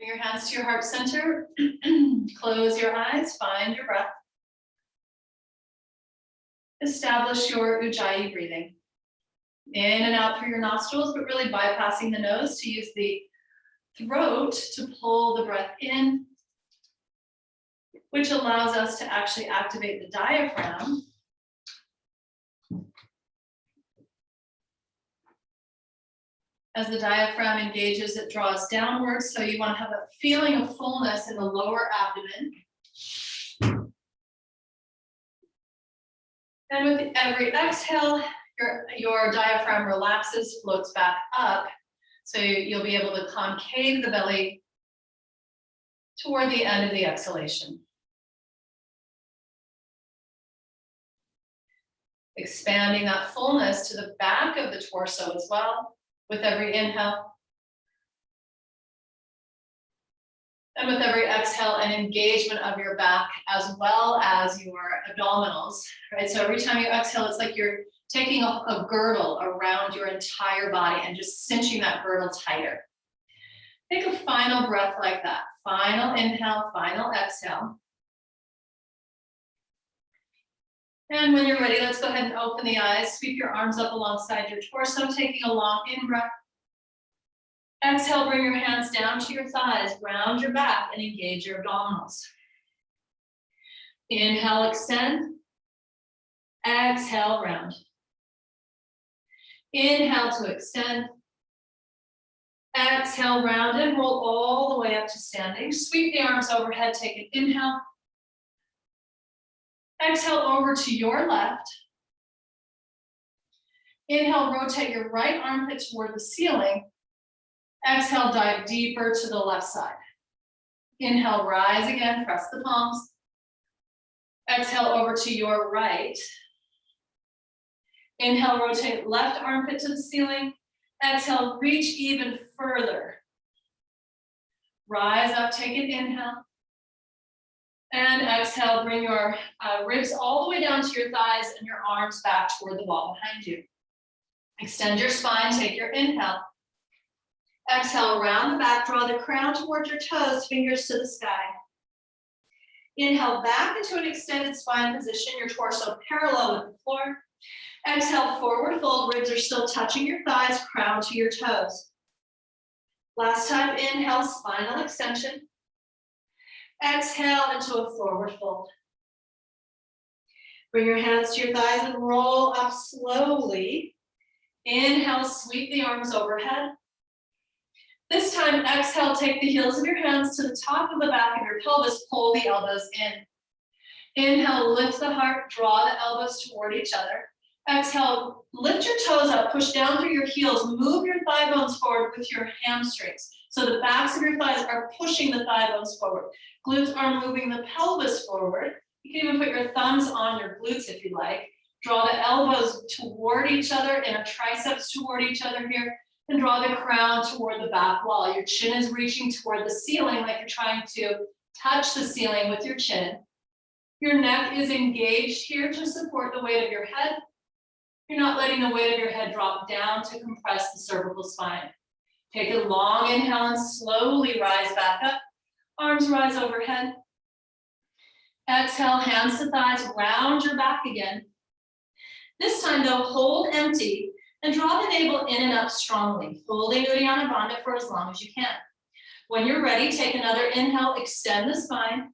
Bring your hands to your heart center. Close your eyes, find your breath. Establish your Ujjayi breathing. In and out through your nostrils, but really bypassing the nose to use the throat to pull the breath in, which allows us to actually activate the diaphragm. As the diaphragm engages, it draws downwards, so you want to have a feeling of fullness in the lower abdomen. And with every exhale, your diaphragm relaxes, floats back up, so you'll be able to concave the belly toward the end of the exhalation. Expanding that fullness to the back of the torso as well with every inhale. And with every exhale, an engagement of your back as well as your abdominals, right? So every time you exhale, it's like you're taking a girdle around your entire body and just cinching that girdle tighter. Take a final breath like that. Final inhale, final exhale. And when you're ready, let's go ahead and open the eyes. Sweep your arms up alongside your torso, taking a long in-breath. Exhale, bring your hands down to your thighs, round your back, and engage your abdominals. Inhale, extend. Exhale, round. Inhale to extend. Exhale, round and roll all the way up to standing. Sweep the arms overhead, take an inhale. Exhale over to your left. Inhale, rotate your right armpit toward the ceiling. Exhale, dive deeper to the left side. Inhale, rise again, press the palms. Exhale over to your right. Inhale, rotate left armpit to the ceiling. Exhale, reach even further. Rise up, take an inhale. And exhale, bring your ribs all the way down to your thighs and your arms back toward the wall behind you. Extend your spine, take your inhale. Exhale, round the back, draw the crown towards your toes, fingers to the sky. Inhale, back into an extended spine position, your torso parallel with the floor. Exhale, forward fold, ribs are still touching your thighs, crown to your toes. Last time, inhale, spinal extension. Exhale into a forward fold. Bring your hands to your thighs and roll up slowly. Inhale, sweep the arms overhead. This time, exhale, take the heels of your hands to the top of the back of your pelvis, pull the elbows in. Inhale, lift the heart, draw the elbows toward each other. Exhale, lift your toes up, push down through your heels, move your thigh bones forward with your hamstrings. So the backs of your thighs are pushing the thigh bones forward. Glutes are moving the pelvis forward. You can even put your thumbs on your glutes if you like. Draw the elbows toward each other, inner triceps toward each other here. And draw the crown toward the back wall. Your chin is reaching toward the ceiling like you're trying to touch the ceiling with your chin. Your neck is engaged here to support the weight of your head. You're not letting the weight of your head drop down to compress the cervical spine. Take a long inhale and slowly rise back up. Arms rise overhead. Exhale, hands to thighs, round your back again. This time though, hold empty. And draw the navel in and up strongly, holding Uddiyana Bandha for as long as you can. When you're ready, take another inhale, extend the spine.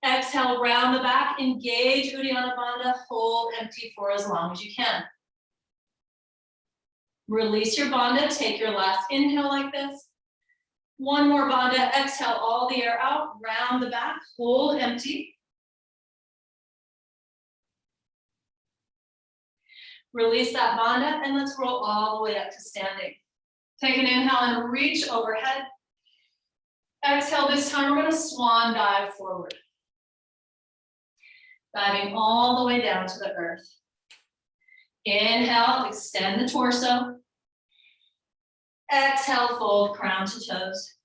Exhale, round the back, engage Uddiyana Bandha, hold empty for as long as you can. Release your Bandha, take your last inhale like this. One more Bandha, exhale all the air out, round the back, hold empty. Release that Bandha and let's roll all the way up to standing. Take an inhale and reach overhead. Exhale, this time we're going to swan dive forward. Diving all the way down to the earth. Inhale, extend the torso. Exhale, fold crown to toes.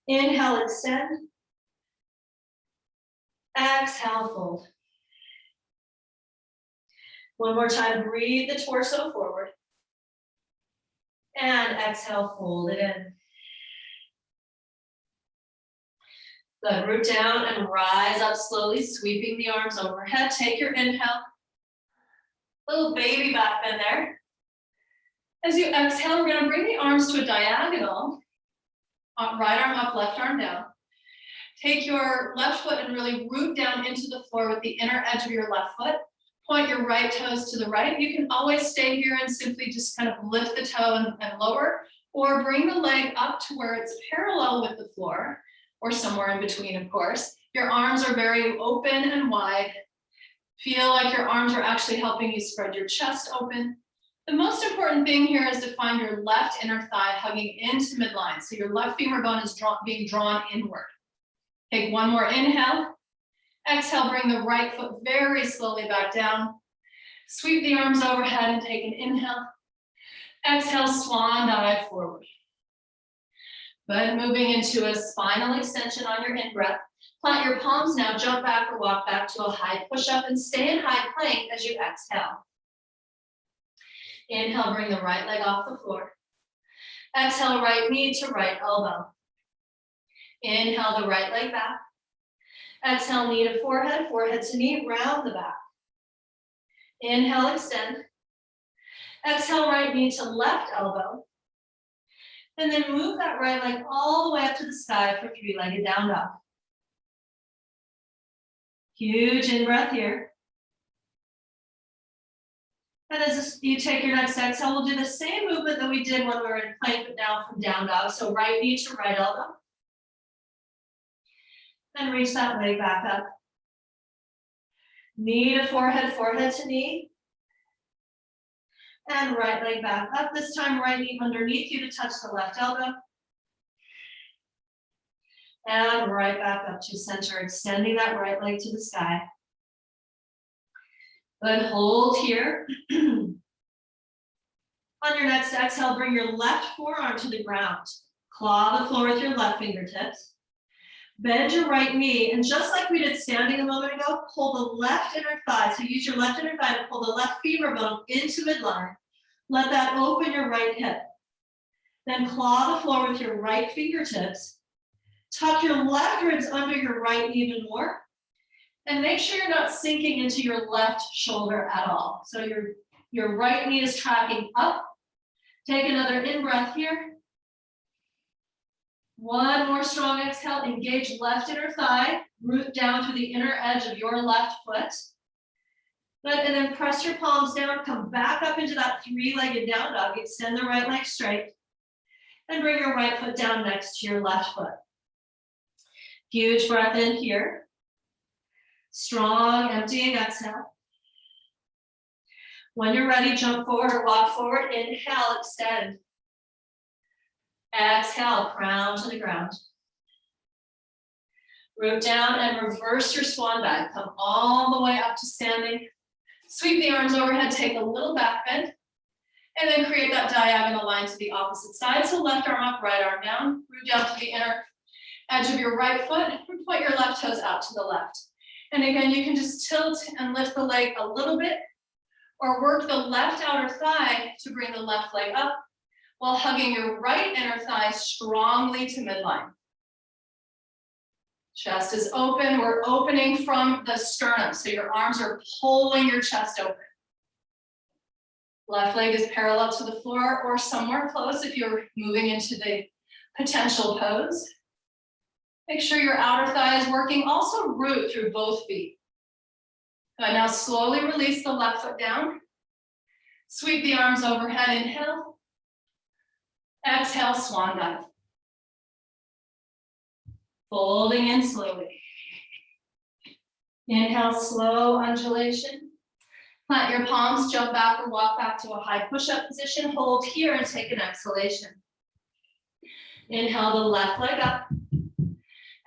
Inhale, extend. Exhale, fold. One more time, breathe the torso forward. And exhale, fold it in. Good, root down and rise up slowly, sweeping the arms overhead. Take your inhale. Little baby back bend there. As you exhale, we're gonna bring the arms to a diagonal. Right arm up, left arm down. Take your left foot and really root down into the floor with the inner edge of your left foot. Point your right toes to the right. You can always stay here and simply just kind of lift the toe and lower, or bring the leg up to where it's parallel with the floor, or somewhere in between, of course. Your arms are very open and wide. Feel like your arms are actually helping you spread your chest open. The most important thing here is to find your left inner thigh hugging into midline. So your left femur bone is being drawn inward. Take one more inhale. Exhale, bring the right foot very slowly back down. Sweep the arms overhead and take an inhale. Exhale, swan dive forward. Good, moving into a spinal extension on your in-breath. Plant your palms now, jump back or walk back to a high push-up and stay in high plank as you exhale. Inhale, bring the right leg off the floor. Exhale, right knee to right elbow. Inhale, the right leg back. Exhale, knee to forehead, forehead to knee, round the back. Inhale, extend. Exhale, right knee to left elbow. And then move that right leg all the way up to the sky for three-legged down dog. Huge in-breath here. And as you take your next exhale, we'll do the same movement that we did when we were in plank, but now from down dog. So right knee to right elbow. And reach that leg back up. Knee to forehead, forehead to knee. And right leg back up. This time, right knee underneath you to touch the left elbow. And right back up to center, extending that right leg to the sky. Good, hold here. On your next exhale, bring your left forearm to the ground. Claw the floor with your left fingertips. Bend your right knee, and just like we did standing a moment ago, pull the left inner thigh. So use your left inner thigh to pull the left femur bone into midline. Let that open your right hip. Then claw the floor with your right fingertips. Tuck your left ribs under your right even more. And make sure you're not sinking into your left shoulder at all. So your right knee is tracking up. Take another in-breath here. One more strong exhale, engage left inner thigh, root down to the inner edge of your left foot. Good, and then press your palms down, come back up into that three-legged down dog, extend the right leg straight, and bring your right foot down next to your left foot. Huge breath in here. Strong, emptying exhale. When you're ready, jump forward or walk forward, inhale, extend. Exhale, crown to the ground. Root down and reverse your swan dive. Come all the way up to standing. Sweep the arms overhead, take a little back bend, and then create that diagonal line to the opposite side. So left arm up, right arm down. Root down to the inner edge of your right foot, and point your left toes out to the left. And again, you can just tilt and lift the leg a little bit, or work the left outer thigh to bring the left leg up, while hugging your right inner thigh strongly to midline. Chest is open. We're opening from the sternum, so your arms are pulling your chest open. Left leg is parallel to the floor or somewhere close if you're moving into the potential pose. Make sure your outer thigh is working. Also root through both feet. Good. Now slowly release the left foot down. Sweep the arms overhead, inhale. Exhale, swan dive. Folding in slowly. Inhale, slow undulation. Plant your palms, jump back or walk back to a high push-up position. Hold here and take an exhalation. Inhale the left leg up.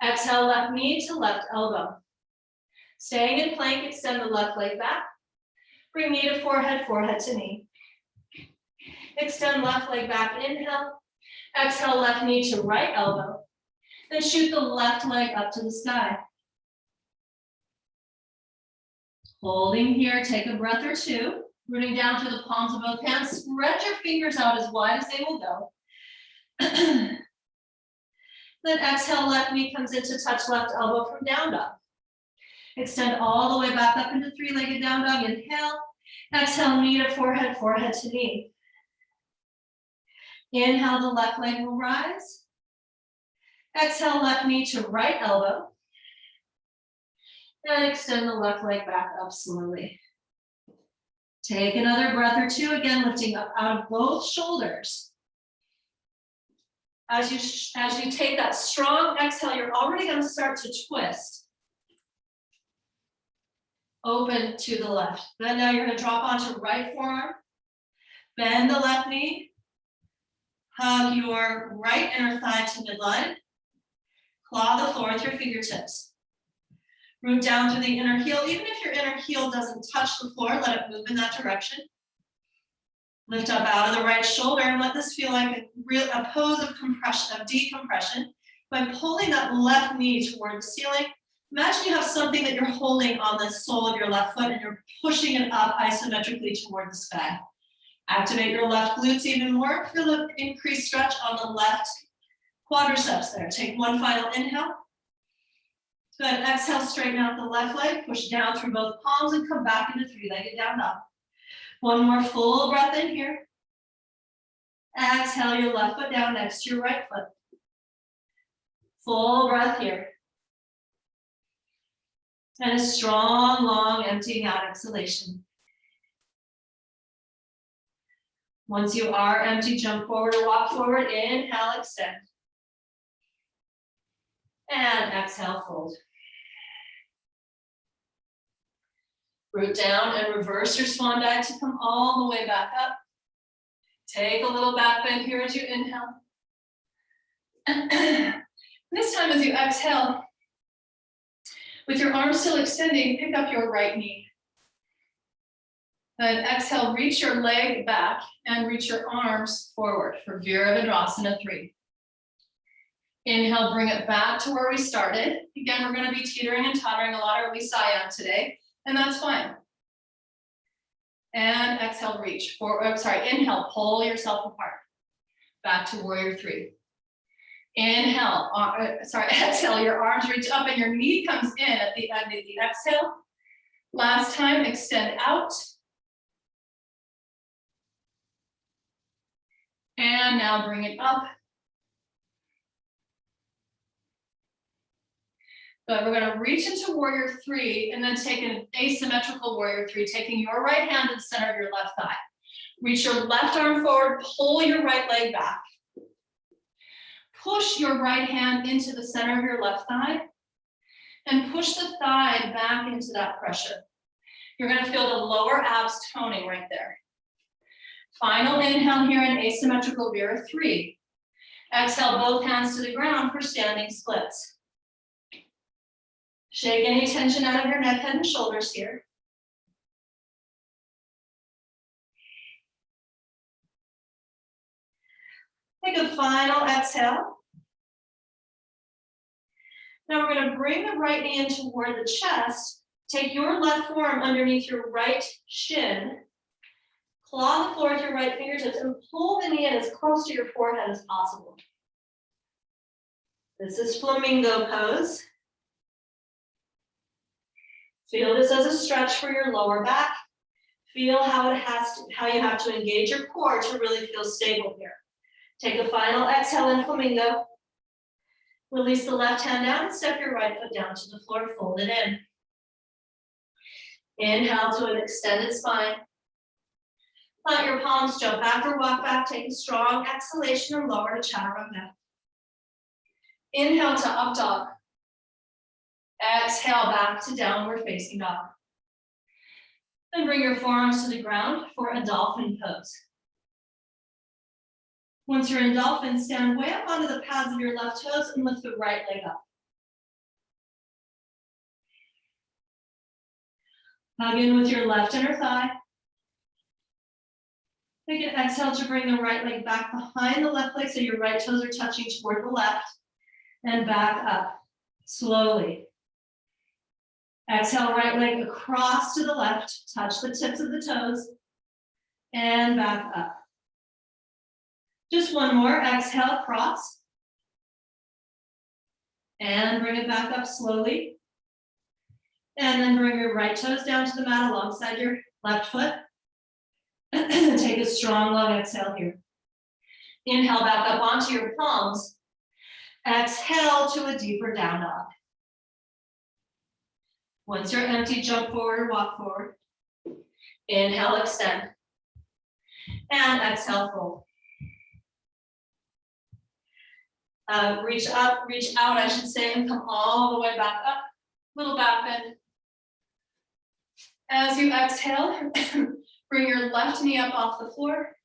Exhale, left knee to left elbow. Staying in plank, extend the left leg back. Bring knee to forehead, forehead to knee. Extend left leg back, inhale. Exhale, left knee to right elbow. Then shoot the left leg up to the sky. Holding here, take a breath or two. Rooting down to the palms of both hands. Spread your fingers out as wide as they will go. Then exhale, left knee comes in to touch left elbow from down dog. Extend all the way back up into three-legged down dog. Inhale. Exhale, knee to forehead, forehead to knee. Inhale, the left leg will rise. Exhale, left knee to right elbow. And extend the left leg back up slowly. Take another breath or two, again, lifting up out of both shoulders. As you take that strong exhale, you're already going to start to twist. Open to the left. Then now you're going to drop onto right forearm. Bend the left knee. Hug your right inner thigh to midline. Claw the floor with your fingertips. Root down through the inner heel. Even if your inner heel doesn't touch the floor, let it move in that direction. Lift up out of the right shoulder and let this feel like a pose of compression, of decompression. By pulling that left knee toward the ceiling, imagine you have something that you're holding on the sole of your left foot and you're pushing it up isometrically toward the sky. Activate your left glutes even more. Feel an increased stretch on the left quadriceps there. Take one final inhale. Good. Exhale, straighten out the left leg. Push down through both palms and come back into three-legged down dog. One more full breath in here. Exhale your left foot down next to your right foot. Full breath here. And a strong, long, emptying out exhalation. Once you are empty, jump forward or walk forward. Inhale, extend. And exhale, fold. Root down and reverse your swan dive to come all the way back up. Take a little back bend here as you inhale. This time as you exhale, with your arms still extending, pick up your right knee. Then exhale, reach your leg back and reach your arms forward for Virabhadrasana 3. Inhale, bring it back to where we started. Again, we're going to be teetering and tottering a lot, or at least I am today, and that's fine. And exhale, reach. Inhale, pull yourself apart. Back to warrior 3. Inhale, exhale, your arms reach up and your knee comes in at the end of the exhale. Last time, extend out. And now bring it up. But we're going to reach into warrior 3 and then take an asymmetrical warrior 3, taking your right hand to the center of your left thigh. Reach your left arm forward, pull your right leg back. Push your right hand into the center of your left thigh and push the thigh back into that pressure. You're going to feel the lower abs toning right there. Final inhale here in asymmetrical Vira 3. Exhale, both hands to the ground for standing splits. Shake any tension out of your neck, head, and shoulders here. Take a final exhale. Now we're going to bring the right knee in toward the chest. Take your left forearm underneath your right shin. Claw the floor with your right fingertips and pull the knee in as close to your forehead as possible. This is flamingo pose. Feel this as a stretch for your lower back. Feel how you have to engage your core to really feel stable here. Take a final exhale in flamingo. Release the left hand down and step your right foot down to the floor, fold it in. Inhale to an extended spine. Let your palms jump back or walk back. Take a strong exhalation or lower to chaturanga. Inhale to up dog. Exhale back to downward facing dog. Then bring your forearms to the ground for a dolphin pose. Once you're in dolphin, stand way up onto the pads of your left toes and lift the right leg up. Hug in with your left inner thigh. Take an exhale to bring the right leg back behind the left leg so your right toes are touching toward the left and back up slowly. Exhale, right leg across to the left, touch the tips of the toes and back up. Just one more, exhale, cross. And bring it back up slowly. And then bring your right toes down to the mat alongside your left foot. Take a strong, long exhale here. Inhale back up onto your palms. Exhale to a deeper down dog. Once you're empty, jump forward or walk forward. Inhale, extend. And exhale, fold. Reach up, reach out, I should say, and come all the way back up. Little back bend. As you exhale, bring your left knee up off the floor.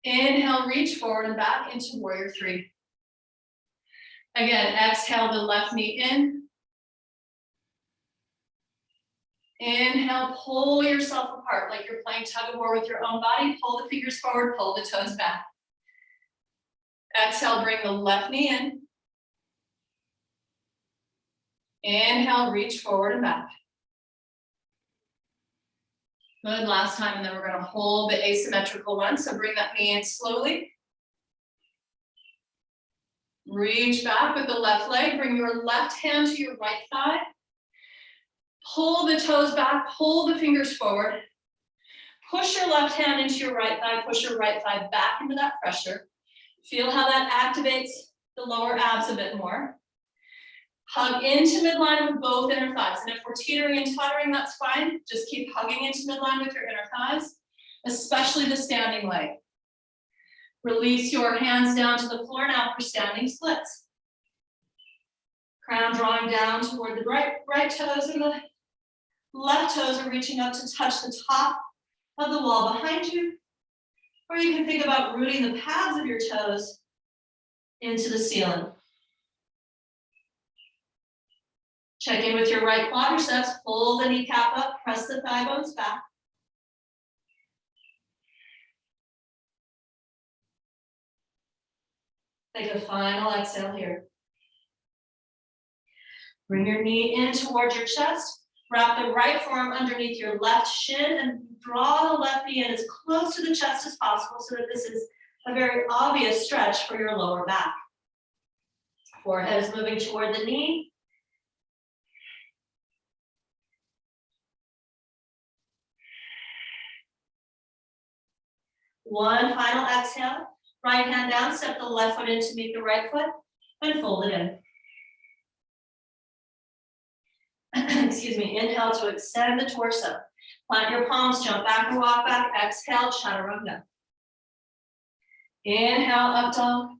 Inhale, reach forward and back into warrior three. Again, exhale the left knee in. Inhale, pull yourself apart like you're playing tug of war with your own body. Pull the fingers forward, pull the toes back. Exhale, bring the left knee in. Inhale, reach forward and back. Good, last time, and then we're gonna hold the asymmetrical one. So bring that knee in slowly. Reach back with the left leg, bring your left hand to your right thigh. Pull the toes back, pull the fingers forward. Push your left hand into your right thigh, push your right thigh back into that pressure. Feel how that activates the lower abs a bit more. Hug into midline with both inner thighs. And if we're teetering and tottering, that's fine. Just keep hugging into midline with your inner thighs, especially the standing leg. Release your hands down to the floor now for standing splits. Crown drawing down toward the right toes, and the left toes are reaching up to touch the top of the wall behind you. Or you can think about rooting the pads of your toes into the ceiling. Check in with your right quadriceps, pull the kneecap up, press the thigh bones back. Take a final exhale here. Bring your knee in towards your chest. Wrap the right forearm underneath your left shin and draw the left knee in as close to the chest as possible so that this is a very obvious stretch for your lower back. Forehead is moving toward the knee. One final exhale. Right hand down, step the left foot in to meet the right foot and fold it in. Excuse me, inhale to extend the torso. Plant your palms, jump back or walk back. Exhale, chaturanga. Inhale, up dog.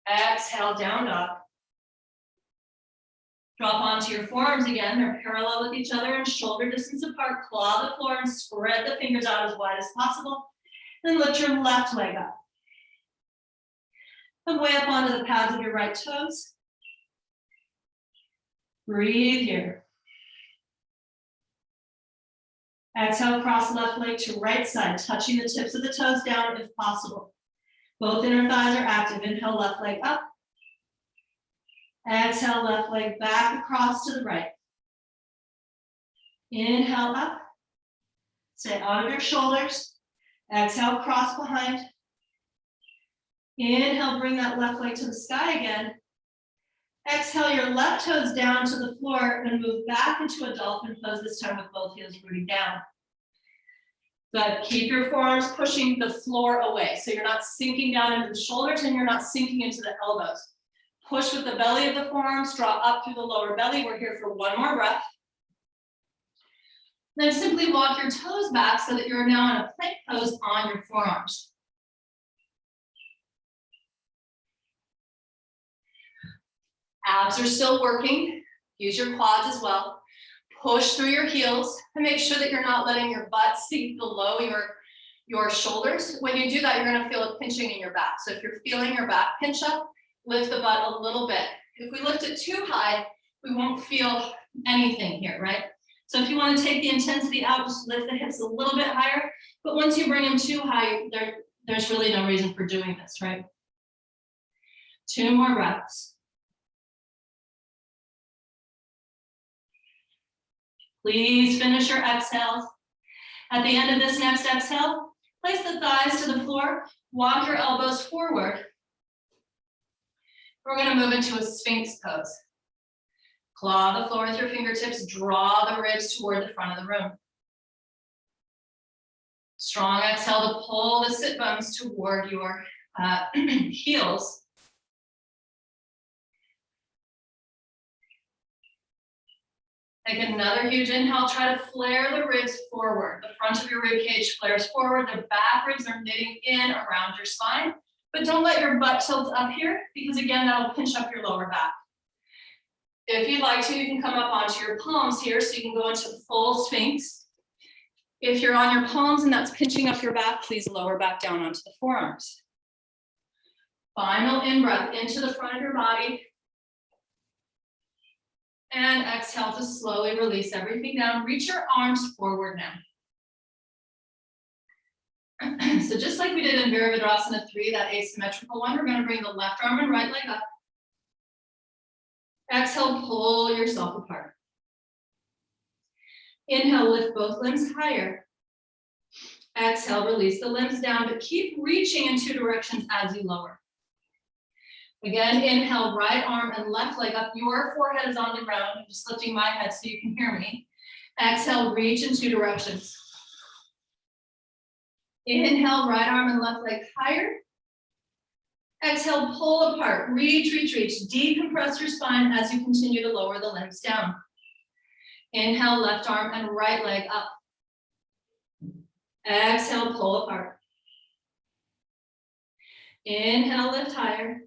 Exhale, down dog. Drop onto your forearms again. They're parallel with each other and shoulder distance apart. Claw the floor and spread the fingers out as wide as possible. Then lift your left leg up. Come way up onto the pads of your right toes. Breathe here. Exhale, cross left leg to right side, touching the tips of the toes down if possible. Both inner thighs are active. Inhale, left leg up. Exhale, left leg back across to the right. Inhale, up. Stay out of your shoulders. Exhale, cross behind. Inhale, bring that left leg to the sky again. Exhale your left toes down to the floor and move back into a dolphin pose, this time with both heels rooting down. But keep your forearms pushing the floor away. So you're not sinking down into the shoulders and you're not sinking into the elbows. Push with the belly of the forearms, draw up through the lower belly. We're here for one more breath. Then simply walk your toes back so that you're now in a plank pose on your forearms. Abs are still working. Use your quads as well. Push through your heels and make sure that you're not letting your butt sink below your shoulders. When you do that, you're going to feel a pinching in your back. So if you're feeling your back pinch up, lift the butt a little bit. If we lift it too high, we won't feel anything here, right? So if you want to take the intensity out, just lift the hips a little bit higher. But once you bring them too high, there's really no reason for doing this, right? 2 more breaths. Please finish your exhales. At the end of this next exhale, place the thighs to the floor, walk your elbows forward. We're going to move into a Sphinx pose. Claw the floor with your fingertips, draw the ribs toward the front of the room. Strong exhale to pull the sit bones toward your heels. Take another huge inhale, try to flare the ribs forward. The front of your rib cage flares forward, the back ribs are knitting in around your spine, but don't let your butt tilt up here because again, that'll pinch up your lower back. If you'd like to, you can come up onto your palms here so you can go into full Sphinx. If you're on your palms and that's pinching up your back, please lower back down onto the forearms. Final in-breath into the front of your body. And exhale to slowly release everything down. Reach your arms forward now. So just like we did in Virabhadrasana 3, that asymmetrical one, we're going to bring the left arm and right leg up. Exhale, pull yourself apart. Inhale, lift both limbs higher. Exhale, release the limbs down, but keep reaching in 2 directions as you lower. Again, inhale, right arm and left leg up. Your forehead is on the ground. I'm just lifting my head so you can hear me. Exhale, reach in 2 directions. Inhale, right arm and left leg higher. Exhale, pull apart, reach, reach, reach. Decompress your spine as you continue to lower the limbs down. Inhale, left arm and right leg up. Exhale, pull apart. Inhale, lift higher.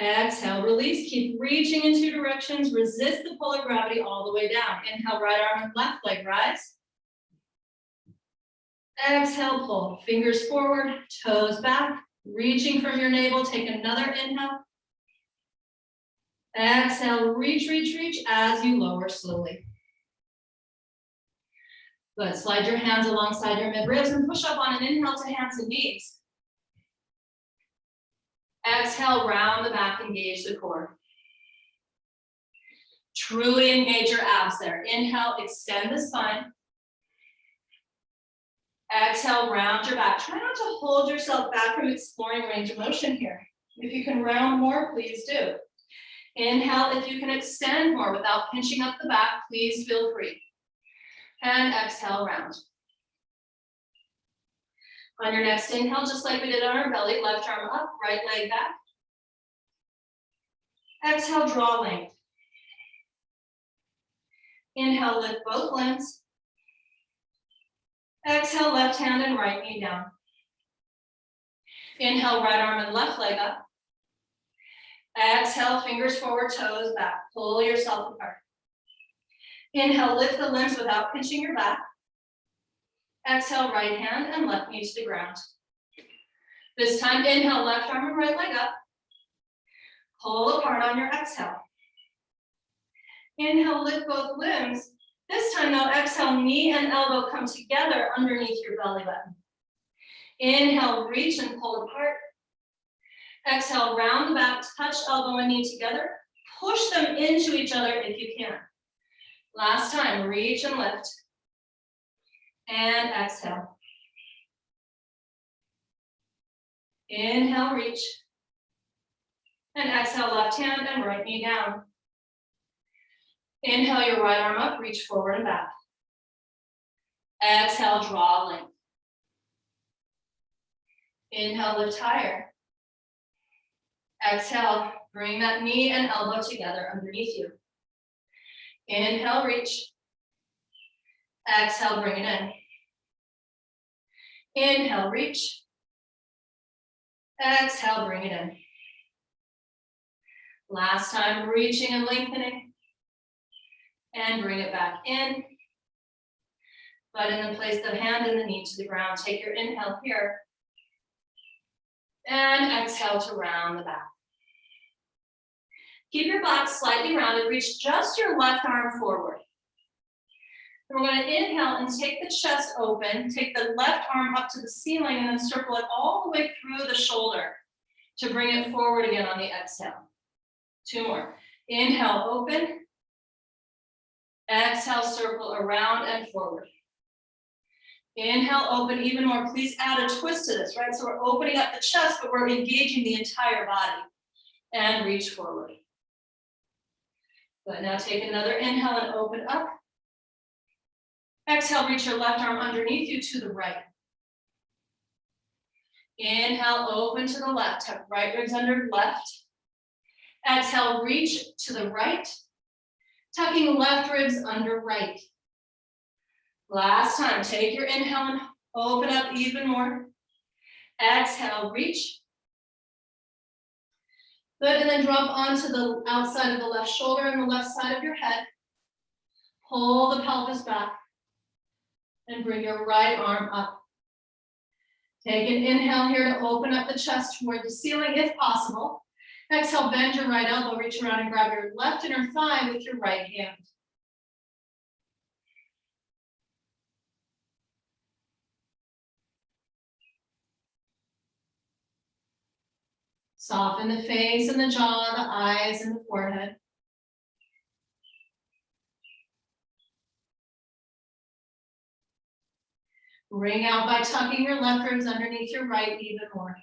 Exhale, release, keep reaching in 2 directions. Resist the pull of gravity all the way down. Inhale, right arm and left leg rise. Exhale, pull, fingers forward, toes back, reaching from your navel. Take another inhale. Exhale, reach, reach, reach as you lower slowly. Good, slide your hands alongside your midribs and push up on an inhale to hands and knees. Exhale, round the back, engage the core. Truly engage your abs there. Inhale, extend the spine. Exhale, round your back. Try not to hold yourself back from exploring range of motion here. If you can round more, please do. Inhale, if you can extend more without pinching up the back, please feel free. And exhale, round. On your next inhale, just like we did on our belly, left arm up, right leg back. Exhale, draw length. Inhale, lift both limbs. Exhale, left hand and right knee down. Inhale, right arm and left leg up. Exhale, fingers forward, toes back. Pull yourself apart. Inhale, lift the limbs without pinching your back. Exhale, right hand and left knee to the ground. This time, inhale, left arm and right leg up. Pull apart on your exhale. Inhale, lift both limbs. This time though, exhale, knee and elbow come together underneath your belly button. Inhale, reach and pull apart. Exhale, round the back, touch elbow and knee together. Push them into each other if you can. Last time, reach and lift. And exhale. Inhale, reach. And exhale, left hand and right knee down. Inhale your right arm up, reach forward and back. Exhale, draw length. Inhale, lift higher. Exhale, bring that knee and elbow together underneath you. Inhale, reach. Exhale, bring it in. Inhale, reach. Exhale, bring it in. Last time, reaching and lengthening. And bring it back in. But in the place the hand and the knee to the ground, take your inhale here. And exhale to round the back. Keep your back slightly rounded, reach just your left arm forward. And we're going to inhale and take the chest open, take the left arm up to the ceiling and then circle it all the way through the shoulder to bring it forward again on the exhale. 2 more. Inhale, open. Exhale, circle around and forward. Inhale, open even more. Please add a twist to this, right? So we're opening up the chest, but we're engaging the entire body. And reach forward. Good, now take another inhale and open up. Exhale, reach your left arm underneath you to the right. Inhale, open to the left, tuck right ribs under left. Exhale, reach to the right, tucking left ribs under right. Last time, take your inhale and open up even more. Exhale, reach. Good, and then drop onto the outside of the left shoulder and the left side of your head. Pull the pelvis back and bring your right arm up. Take an inhale here to open up the chest toward the ceiling if possible. Exhale, bend your right elbow, reach around and grab your left inner thigh with your right hand. Soften the face and the jaw, the eyes and the forehead. Bring out by tucking your left ribs underneath your right even more.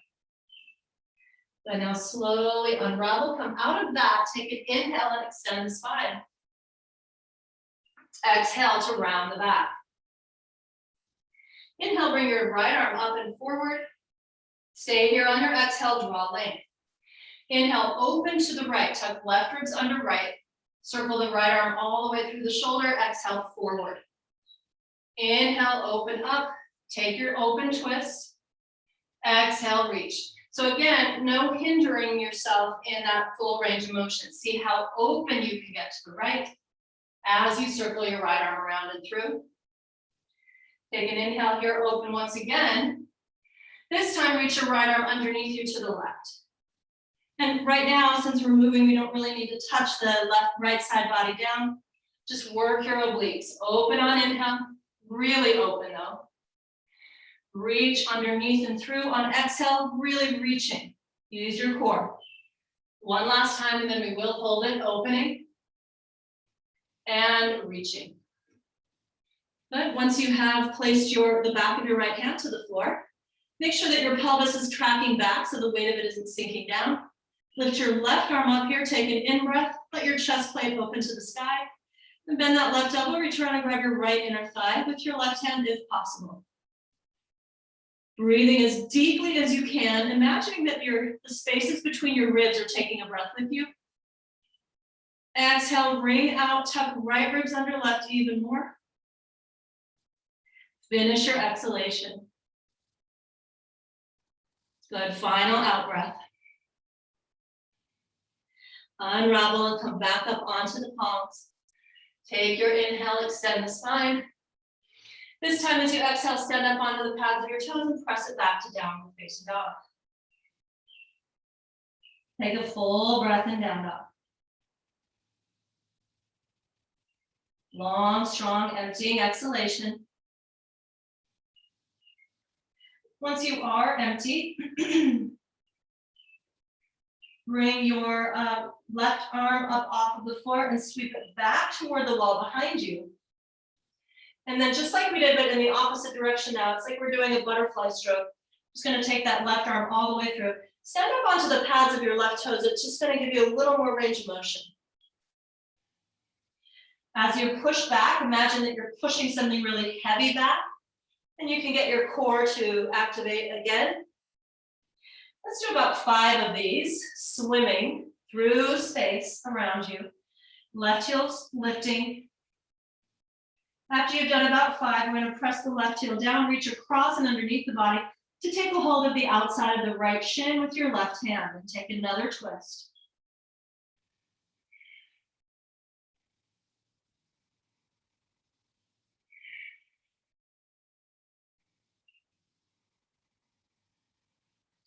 Then now slowly unravel, come out of that, take an inhale and extend the spine. Exhale to round the back. Inhale, bring your right arm up and forward. Stay here on your exhale, draw length. Inhale, open to the right, tuck left ribs under right. Circle the right arm all the way through the shoulder, exhale forward. Inhale, open up, take your open twist. Exhale, reach. So again, no hindering yourself in that full range of motion. See how open you can get to the right as you circle your right arm around and through. Take an inhale here, open once again. This time, reach your right arm underneath you to the left. And right now, since we're moving, we don't really need to touch the right side body down. Just work your obliques. Open on inhale, really open though. Reach underneath and through on exhale, really reaching. Use your core. One last time, and then we will hold it, opening and reaching. Good. Once you have placed the back of your right hand to the floor, make sure that your pelvis is tracking back so the weight of it isn't sinking down. Lift your left arm up here, take an in-breath, let your chest plate open to the sky, and bend that left elbow, reach around and grab your right inner thigh with your left hand if possible. Breathing as deeply as you can, imagining that the spaces between your ribs are taking a breath with you. Exhale, ring out, tuck right ribs under left even more. Finish your exhalation. Good, final out breath. Unravel and come back up onto the palms. Take your inhale, extend the spine. This time as you exhale, stand up onto the pads of your toes and press it back to downward facing dog. Take a full breath in down dog. Long, strong, emptying exhalation. Once you are empty, bring your left arm up off of the floor and sweep it back toward the wall behind you. And then just like we did, but in the opposite direction now, it's like we're doing a butterfly stroke. Just gonna take that left arm all the way through. Stand up onto the pads of your left toes. It's just gonna give you a little more range of motion. As you push back, imagine that you're pushing something really heavy back, and you can get your core to activate again. Let's do about 5 of these, swimming through space around you. Left heel lifting. After you've done about 5, we're going to press the left heel down, reach across and underneath the body to take a hold of the outside of the right shin with your left hand and take another twist.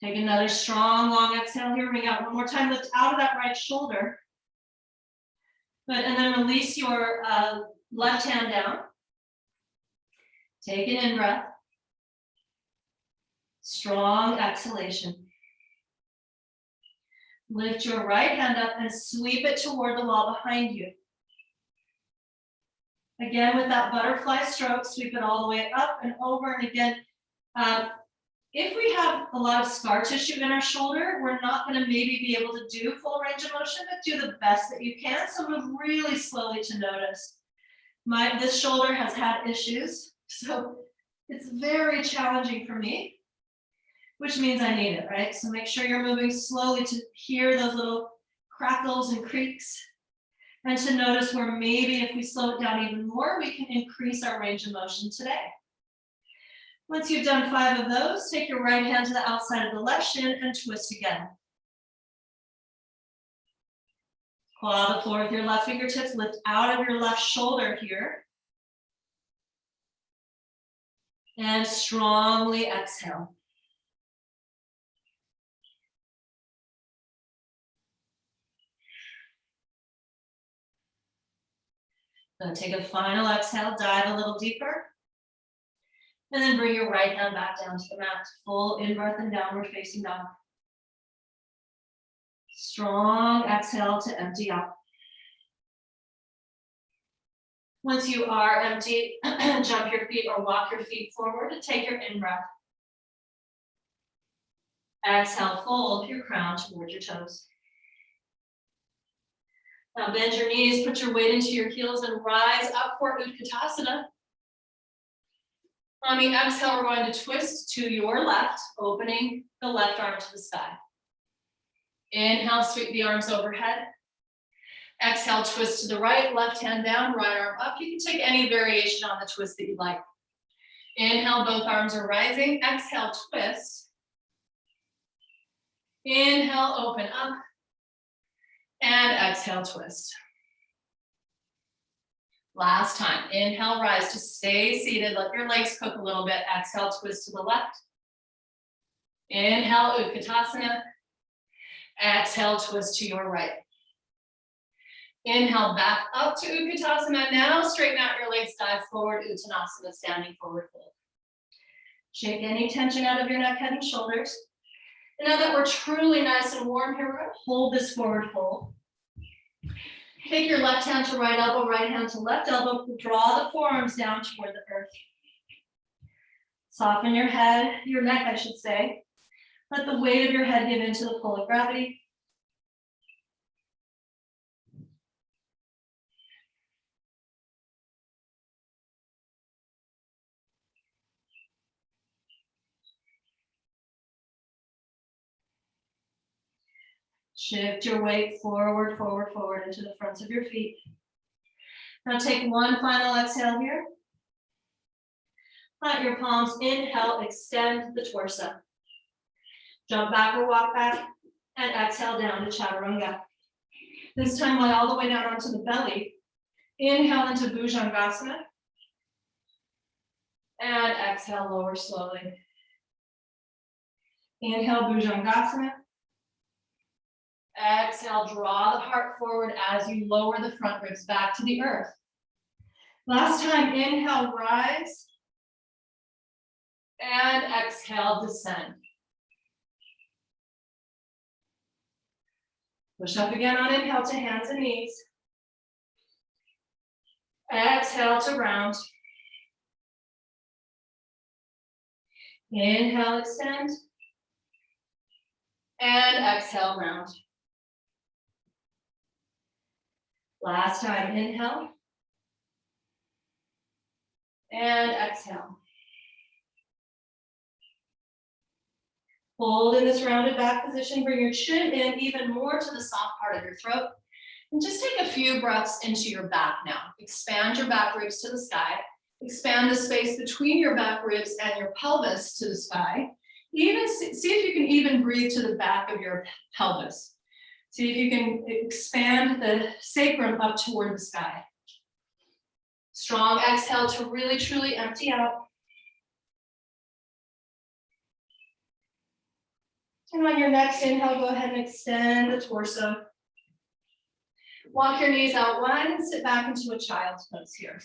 Take another strong, long exhale here. Bring out one more time. Lift out of that right shoulder. Good, and then release your left hand down. Take an in-breath. Strong exhalation. Lift your right hand up and sweep it toward the wall behind you. Again, with that butterfly stroke, sweep it all the way up and over. And again, if we have a lot of scar tissue in our shoulder, we're not going to maybe be able to do full range of motion, but do the best that you can. So move really slowly to notice. This shoulder has had issues, so it's very challenging for me, which means I need it, right? So make sure you're moving slowly to hear those little crackles and creaks, and to notice where maybe if we slow it down even more, we can increase our range of motion today. Once you've done 5 of those, take your right hand to the outside of the left shin and twist again. Claw the floor with your left fingertips, lift out of your left shoulder here. And strongly exhale. Then take a final exhale, dive a little deeper. And then bring your right hand back down to the mat. Full in-breath and downward facing dog. Strong exhale to empty out. Once you are empty, jump your feet or walk your feet forward and take your in-breath. Exhale, fold your crown toward your toes. Now bend your knees, put your weight into your heels and rise up for Utkatasana. On the exhale, we're going to twist to your left, opening the left arm to the sky. Inhale, sweep the arms overhead. Exhale, twist to the right, left hand down, right arm up. You can take any variation on the twist that you'd like. Inhale, both arms are rising. Exhale, twist. Inhale, open up. And exhale, twist. Last time, inhale, rise to stay seated. Let your legs cook a little bit. Exhale, twist to the left. Inhale, Utkatasana. Exhale, twist to your right. Inhale, back up to Utkatasana. Now straighten out your legs, dive forward, Uttanasana, standing forward fold. Shake any tension out of your neck, head, and shoulders. And now that we're truly nice and warm here, we're going to hold this forward fold. Take your left hand to right elbow, right hand to left elbow. Draw the forearms down toward the earth. Soften your head, your neck, I should say. Let the weight of your head give into the pull of gravity. Shift your weight forward, forward, forward into the fronts of your feet. Now take one final exhale here. Plant your palms, inhale, extend the torso. Jump back or walk back, and exhale down to Chaturanga. This time lie all the way down onto the belly. Inhale into Bhujangasana. And exhale, lower slowly. Inhale, Bhujangasana. Exhale, draw the heart forward as you lower the front ribs back to the earth. Last time, inhale, rise. And exhale, descend. Push up again on inhale to hands and knees. Exhale to round. Inhale, extend. And exhale, round. Last time, inhale. And exhale. Hold in this rounded back position. Bring your chin in even more to the soft part of your throat. And just take a few breaths into your back now. Expand your back ribs to the sky. Expand the space between your back ribs and your pelvis to the sky. Even see if you can even breathe to the back of your pelvis. See if you can expand the sacrum up toward the sky. Strong exhale to really, truly empty out. And on your next inhale, go ahead and extend the torso. Walk your knees out wide and sit back into a child's pose here.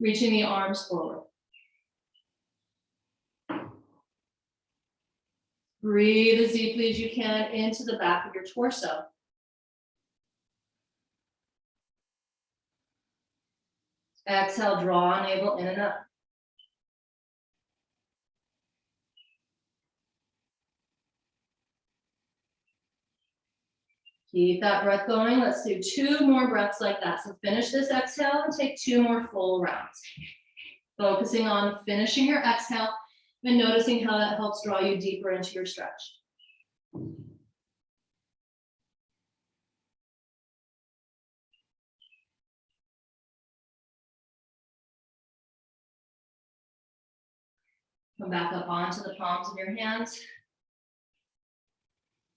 Reaching the arms forward. Breathe as deeply as you can into the back of your torso. Exhale, draw navel in and up. Keep that breath going. Let's do 2 more breaths like that. So finish this exhale and take 2 more full rounds. Focusing on finishing your exhale and noticing how that helps draw you deeper into your stretch. Come back up onto the palms of your hands.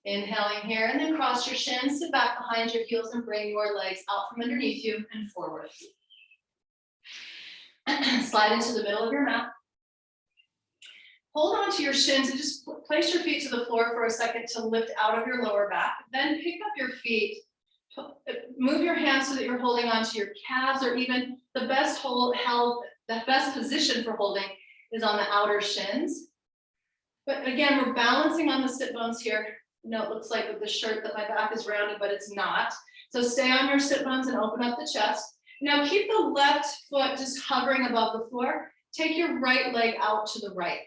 Inhaling here, and then cross your shins, sit back behind your heels and bring your legs out from underneath you and forward. Slide into the middle of your mat. Hold on to your shins and just place your feet to the floor for a second to lift out of your lower back. Then pick up your feet. Move your hands so that you're holding onto your calves, or even the best position for holding is on the outer shins. But again, we're balancing on the sit bones here. I know it looks like with the shirt that my back is rounded, but it's not. So stay on your sit bones and open up the chest. Now keep the left foot just hovering above the floor. Take your right leg out to the right.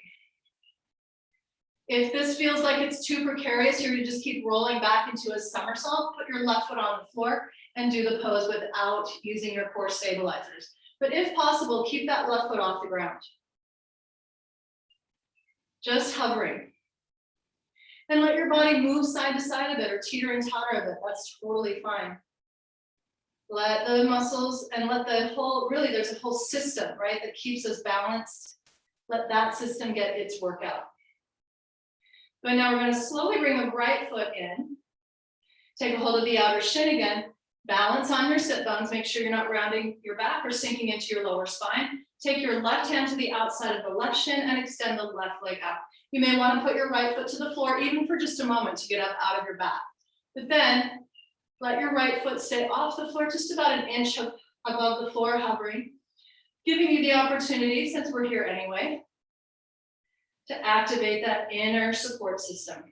If this feels like it's too precarious, you're gonna just keep rolling back into a somersault. Put your left foot on the floor and do the pose without using your core stabilizers. But if possible, keep that left foot off the ground. Just hovering. And let your body move side to side a bit or teeter and totter a bit. That's totally fine. Let the muscles and let the whole, really there's a whole system, right, that keeps us balanced. Let that system get its workout. But now we're going to slowly bring the right foot in. Take a hold of the outer shin again. Balance on your sit bones. Make sure you're not rounding your back or sinking into your lower spine. Take your left hand to the outside of the left shin and extend the left leg out. You may want to put your right foot to the floor even for just a moment to get up out of your back. But then let your right foot stay off the floor just about an inch above the floor, hovering, giving you the opportunity, since we're here anyway, to activate that inner support system.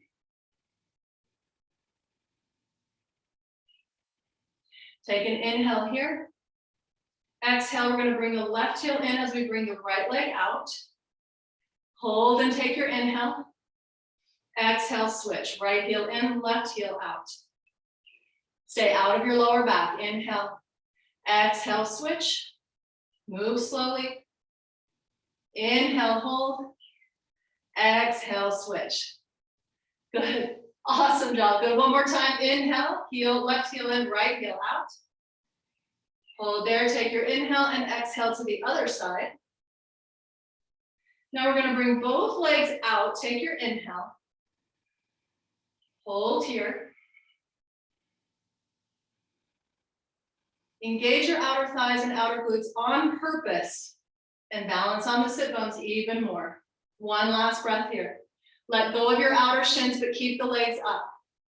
Take an inhale here. Exhale, we're going to bring the left heel in as we bring the right leg out. Hold and take your inhale. Exhale, switch. Right heel in, left heel out. Stay out of your lower back. Inhale. Exhale, switch. Move slowly. Inhale, hold. Exhale, switch. Good. Awesome job. Good. One more time. Inhale, heel, left heel in, right heel out. Hold there. Take your inhale and exhale to the other side. Now we're going to bring both legs out. Take your inhale. Hold here. Engage your outer thighs and outer glutes on purpose and balance on the sit bones even more. One last breath here. Let go of your outer shins, but keep the legs up.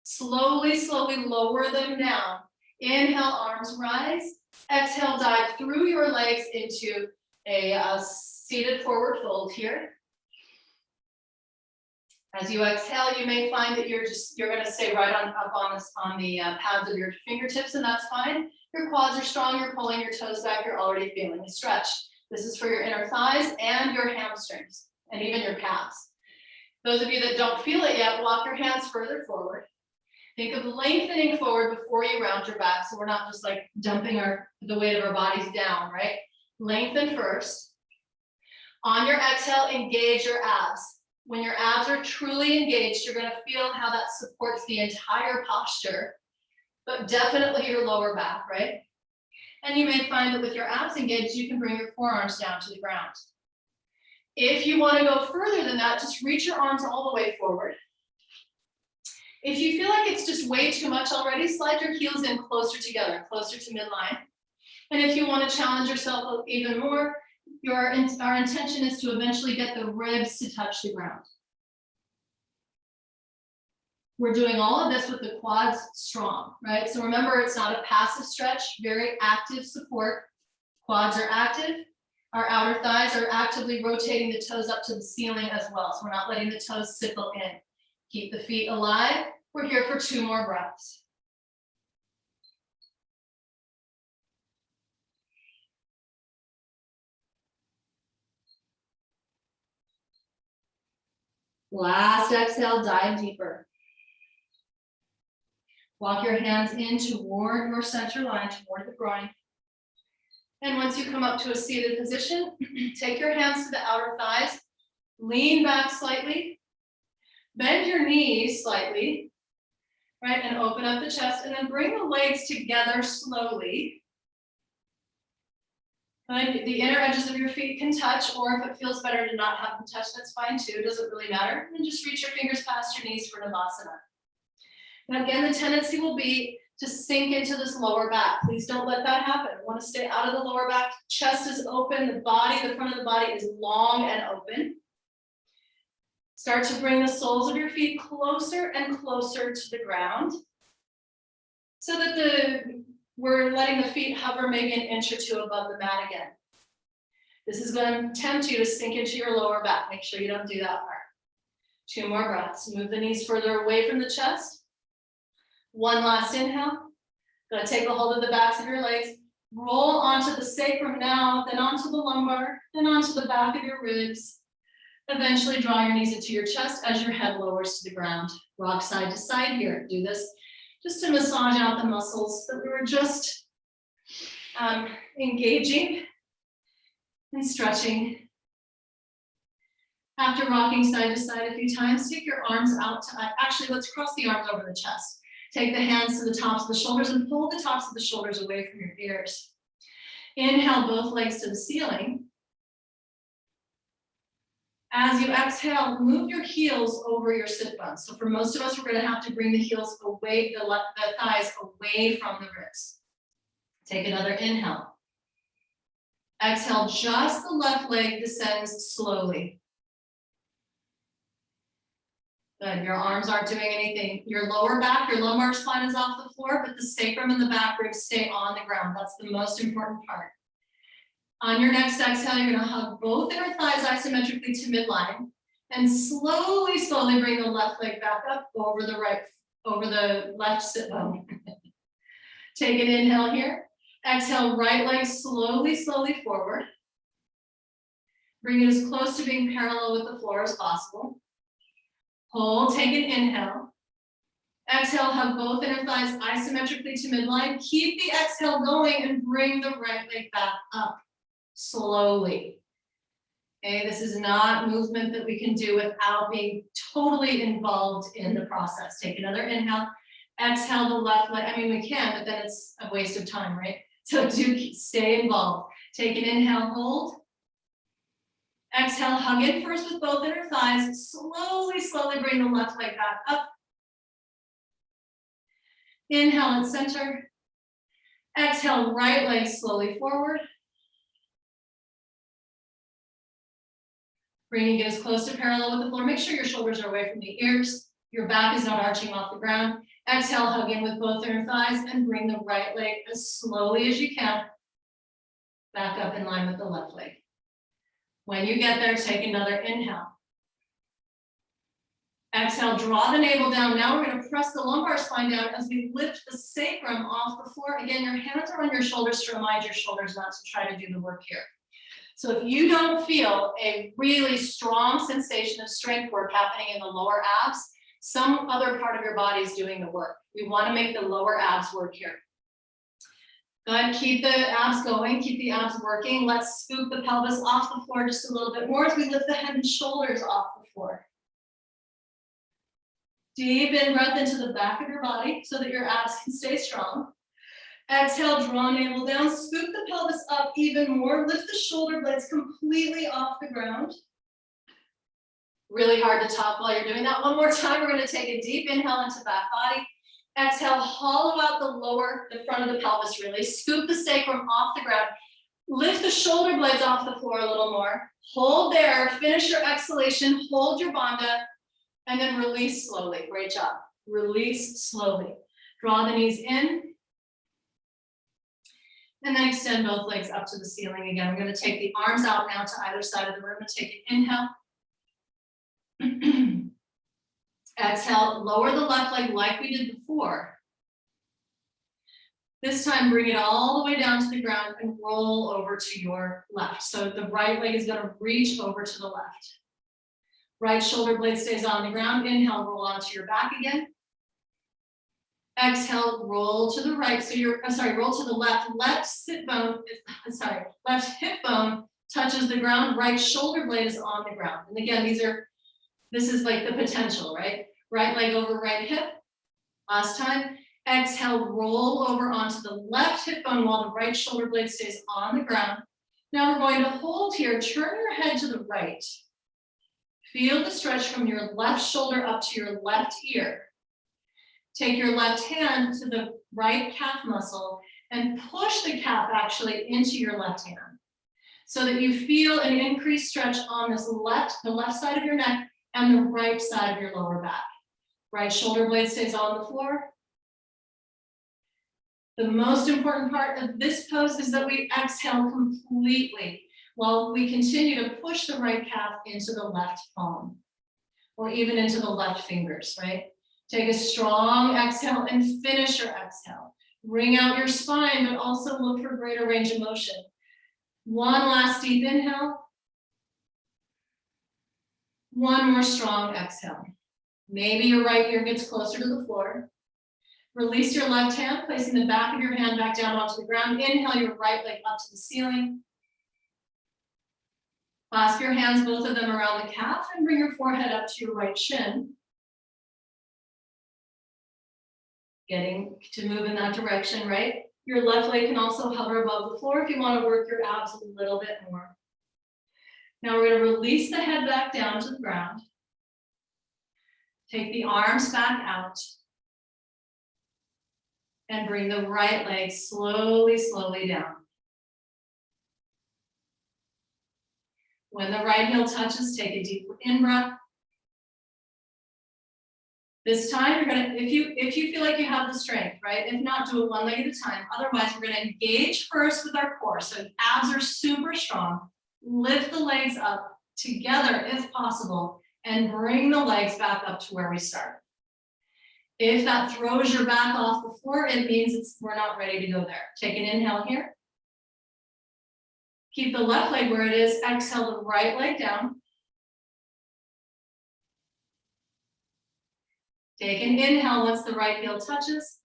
Slowly, slowly lower them down. Inhale, arms rise. Exhale, dive through your legs into a seated forward fold here. As you exhale, you may find that you're going to stay right up on the pads of your fingertips, and that's fine. Your quads are strong. You're pulling your toes back. You're already feeling the stretch. This is for your inner thighs and your hamstrings and even your calves. Those of you that don't feel it yet, walk your hands further forward. Think of lengthening forward before you round your back, so we're not just like dumping the weight of our bodies down, right? Lengthen first. On your exhale, engage your abs. When your abs are truly engaged, you're going to feel how that supports the entire posture, but definitely your lower back, right? And you may find that with your abs engaged, you can bring your forearms down to the ground. If you want to go further than that, just reach your arms all the way forward. If you feel like it's just way too much already, slide your heels in closer together, closer to midline. And if you want to challenge yourself even more, our intention is to eventually get the ribs to touch the ground. We're doing all of this with the quads strong, right? So remember, it's not a passive stretch, very active support. Quads are active. Our outer thighs are actively rotating the toes up to the ceiling as well. So we're not letting the toes sickle in. Keep the feet alive. We're here for 2 more breaths. Last exhale, dive deeper. Walk your hands in toward your center line, toward the groin. And once you come up to a seated position, take your hands to the outer thighs, lean back slightly, bend your knees slightly, right, and open up the chest, and then bring the legs together slowly. Right? The inner edges of your feet can touch, or if it feels better to not have them touch, that's fine too, doesn't really matter. And just reach your fingers past your knees for Navasana. Now again, the tendency will be to sink into this lower back. Please don't let that happen. I want to stay out of the lower back. Chest is open, the body, the front of the body is long and open. Start to bring the soles of your feet closer and closer to the ground so that we're letting the feet hover maybe an inch or two above the mat again. This is going to tempt you to sink into your lower back. Make sure you don't do that part. 2 more breaths. Move the knees further away from the chest. 1 last inhale. Gonna take a hold of the backs of your legs. Roll onto the sacrum now, then onto the lumbar, then onto the back of your ribs. Eventually draw your knees into your chest as your head lowers to the ground. Rock side to side here. Do this just to massage out the muscles that we were just engaging and stretching. After rocking side to side a few times, take your arms out to, actually let's cross the arms over the chest. Take the hands to the tops of the shoulders and pull the tops of the shoulders away from your ears. Inhale both legs to the ceiling. As you exhale, move your heels over your sit bones. So for most of us, we're going to have to bring the heels away, the thighs away from the ribs. Take another inhale. Exhale, just the left leg descends slowly. Good, your arms aren't doing anything. Your lower back, your lumbar spine is off the floor, but the sacrum and the back ribs stay on the ground. That's the most important part. On your next exhale, you're gonna hug both inner thighs isometrically to midline and slowly, slowly bring the left leg back up over the left sit bone. Take an inhale here. Exhale, right leg slowly, slowly forward. Bring it as close to being parallel with the floor as possible. Hold, take an inhale. Exhale, hug both inner thighs isometrically to midline. Keep the exhale going and bring the right leg back up slowly. Okay, this is not movement that we can do without being totally involved in the process. Take another inhale. Exhale the left leg. I mean, we can, but then it's a waste of time, right? So do stay involved. Take an inhale, hold. Exhale, hug in first with both inner thighs. Slowly, slowly bring the left leg back up. Inhale and center. Exhale, right leg slowly forward. Bringing it as close to parallel with the floor. Make sure your shoulders are away from the ears. Your back is not arching off the ground. Exhale, hug in with both inner thighs and bring the right leg as slowly as you can back up in line with the left leg. When you get there, take another inhale. Exhale, draw the navel down. Now we're going to press the lumbar spine down as we lift the sacrum off the floor. Again, your hands are on your shoulders to remind your shoulders not to try to do the work here. So if you don't feel a really strong sensation of strength work happening in the lower abs, some other part of your body is doing the work. We want to make the lower abs work here. Good, keep the abs going, keep the abs working. Let's scoop the pelvis off the floor just a little bit more as we lift the head and shoulders off the floor. Deep in breath into the back of your body so that your abs can stay strong. Exhale, draw navel down, scoop the pelvis up even more, lift the shoulder blades completely off the ground. Really hard to talk while you're doing that. One more time, we're going to take a deep inhale into back body. Exhale, hollow out the front of the pelvis really. Scoop the sacrum off the ground. Lift the shoulder blades off the floor a little more. Hold there, finish your exhalation, hold your bandha, and then release slowly. Great job. Release slowly. Draw the knees in. And then extend both legs up to the ceiling again. We're going to take the arms out now to either side of the room and take an inhale. Exhale, lower the left leg like we did before. This time, bring it all the way down to the ground and roll over to your left. So the right leg is going to reach over to the left. Right shoulder blade stays on the ground. Inhale, roll onto your back again. Exhale, roll to the right. So roll to the left. Left hip bone touches the ground. Right shoulder blade is on the ground. And again, this is like the potential, right? Right leg over right hip. Last time. Exhale, roll over onto the left hip bone while the right shoulder blade stays on the ground. Now we're going to hold here. Turn your head to the right. Feel the stretch from your left shoulder up to your left ear. Take your left hand to the right calf muscle and push the calf actually into your left hand so that you feel an increased stretch on the left side of your neck and the right side of your lower back. Right shoulder blade stays on the floor. The most important part of this pose is that we exhale completely while we continue to push the right calf into the left palm or even into the left fingers, right? Take a strong exhale and finish your exhale. Wring out your spine, but also look for greater range of motion. One last deep inhale. One more strong exhale. Maybe your right ear gets closer to the floor. Release your left hand, placing the back of your hand back down onto the ground. Inhale your right leg up to the ceiling. Clasp your hands, both of them around the calf, and bring your forehead up to your right shin. Getting to move in that direction, right? Your left leg can also hover above the floor if you want to work your abs a little bit more. Now we're going to release the head back down to the ground. Take the arms back out. And bring the right leg slowly, slowly down. When the right heel touches, take a deep in-breath. This time, you're gonna, if you feel like you have the strength, right? If not, do it one leg at a time. Otherwise, we're gonna engage first with our core. So abs are super strong. Lift the legs up together if possible, and bring the legs back up to where we start. If that throws your back off the floor, it means we're not ready to go there. Take an inhale here. Keep the left leg where it is. Exhale the right leg down. Take an inhale once the right heel touches.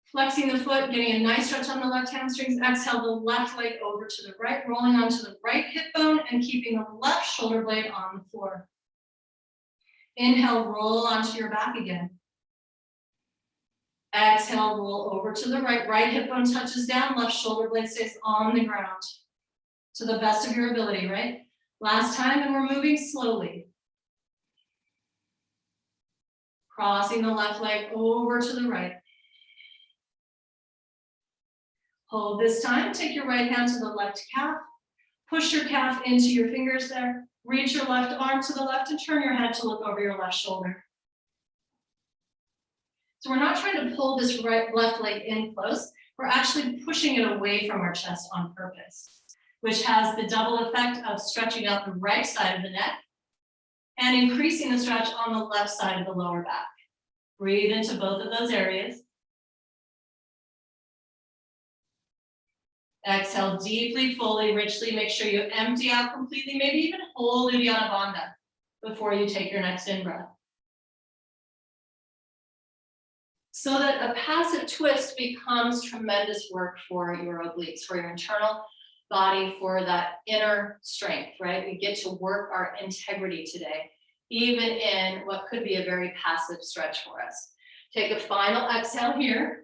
Flexing the foot, getting a nice stretch on the left hamstrings. Exhale the left leg over to the right, rolling onto the right hip bone and keeping the left shoulder blade on the floor. Inhale, roll onto your back again. Exhale, roll over to the right. Right hip bone touches down, left shoulder blade stays on the ground. To the best of your ability, right? Last time, and we're moving slowly. Crossing the left leg over to the right. Hold this time, take your right hand to the left calf. Push your calf into your fingers there. Reach your left arm to the left and turn your head to look over your left shoulder. So we're not trying to pull this left leg in close. We're actually pushing it away from our chest on purpose, which has the double effect of stretching out the right side of the neck and increasing the stretch on the left side of the lower back. Breathe into both of those areas. Exhale deeply, fully, richly. Make sure you empty out completely, maybe even hold Uddiyana Bandha before you take your next in-breath. So that a passive twist becomes tremendous work for your obliques, for your internal body, for that inner strength, right? We get to work our integrity today, even in what could be a very passive stretch for us. Take a final exhale here.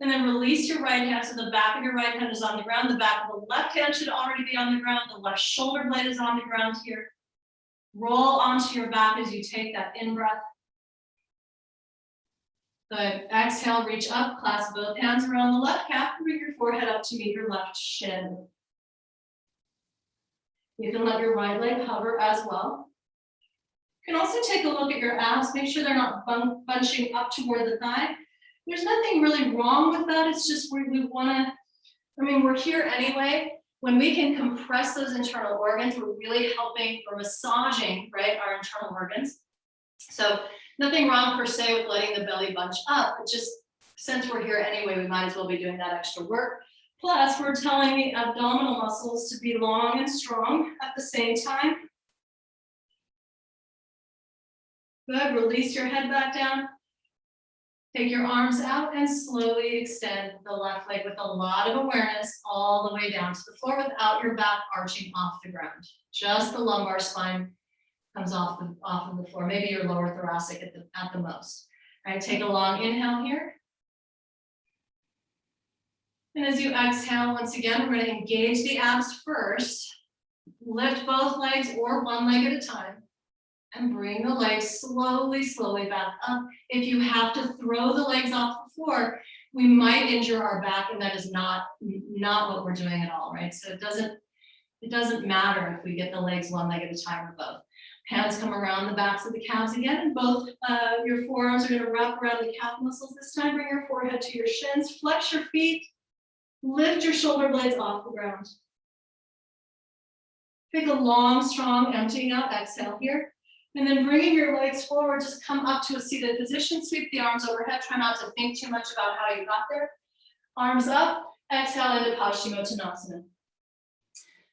And then release your right hand so the back of your right hand is on the ground. The back of the left hand should already be on the ground. The left shoulder blade is on the ground here. Roll onto your back as you take that in-breath. Good. Exhale, reach up, clasp both hands around the left calf, and bring your forehead up to meet your left shin. You can let your right leg hover as well. You can also take a look at your abs. Make sure they're not bunching up toward the thigh. There's nothing really wrong with that. It's just we want to, we're here anyway. When we can compress those internal organs, we're really helping or massaging, right, our internal organs. So nothing wrong per se with letting the belly bunch up, but just since we're here anyway, we might as well be doing that extra work. Plus, we're telling the abdominal muscles to be long and strong at the same time. Good, release your head back down. Take your arms out and slowly extend the left leg with a lot of awareness all the way down to the floor without your back arching off the ground. Just the lumbar spine comes off of the floor, maybe your lower thoracic at the most. All right, take a long inhale here. And as you exhale, once again, we're going to engage the abs first. Lift both legs or one leg at a time. And bring the legs slowly, slowly back up. If you have to throw the legs off the floor, we might injure our back, and that is not what we're doing at all, right? So it doesn't matter if we get the legs one leg at a time or both. Hands come around the backs of the calves again, and both your forearms are going to wrap around the calf muscles this time. Bring your forehead to your shins, flex your feet, lift your shoulder blades off the ground. Take a long, strong emptying out exhale here. And then bringing your legs forward, just come up to a seated position, sweep the arms overhead. Try not to think too much about how you got there. Arms up, exhale into Paschimottanasana.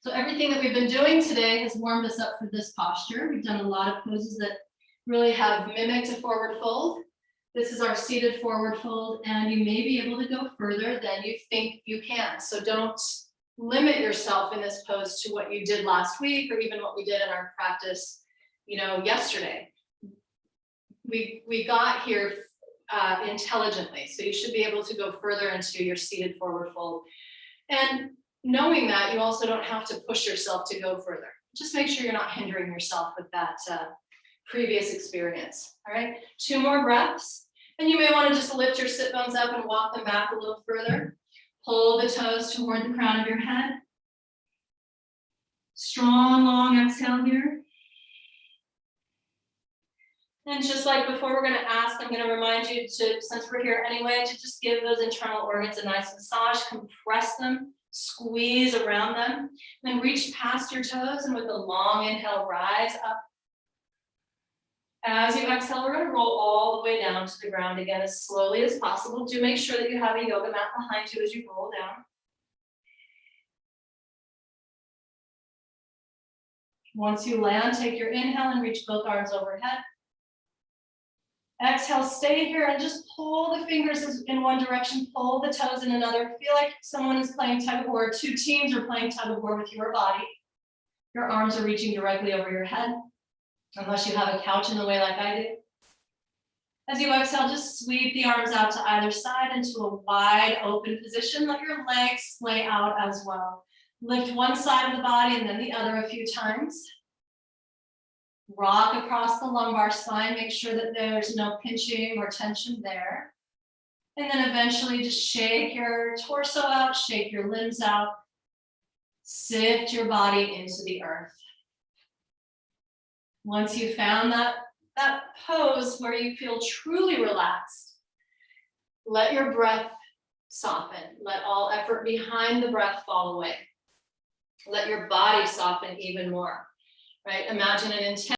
So everything that we've been doing today has warmed us up for this posture. We've done a lot of poses that really have mimicked a forward fold. This is our seated forward fold, and you may be able to go further than you think you can. So don't limit yourself in this pose to what you did last week or even what we did in our practice yesterday. We got here intelligently, so you should be able to go further into your seated forward fold. And knowing that, you also don't have to push yourself to go further. Just make sure you're not hindering yourself with that previous experience. All right, 2 more breaths. And you may want to just lift your sit bones up and walk them back a little further. Pull the toes toward the crown of your head. Strong, long exhale here. And just like before, we're going to ask, I'm going to remind you to, since we're here anyway, to just give those internal organs a nice massage, compress them, squeeze around them, then reach past your toes, and with a long inhale, rise up. As you exhale, we're going to roll all the way down to the ground again as slowly as possible. Do make sure that you have a yoga mat behind you as you roll down. Once you land, take your inhale and reach both arms overhead. Exhale, stay here and just pull the fingers in one direction, pull the toes in another. Feel like someone is playing tug of war. 2 teams are playing tug of war with your body. Your arms are reaching directly over your head, unless you have a couch in the way like I do. As you exhale, just sweep the arms out to either side into a wide open position. Let your legs splay out as well. Lift one side of the body and then the other a few times. Rock across the lumbar spine, make sure that there's no pinching or tension there. And then eventually just shake your torso out, shake your limbs out, sift your body into the earth. Once you've found that pose where you feel truly relaxed, let your breath soften. Let all effort behind the breath fall away. Let your body soften even more, right? Imagine an intense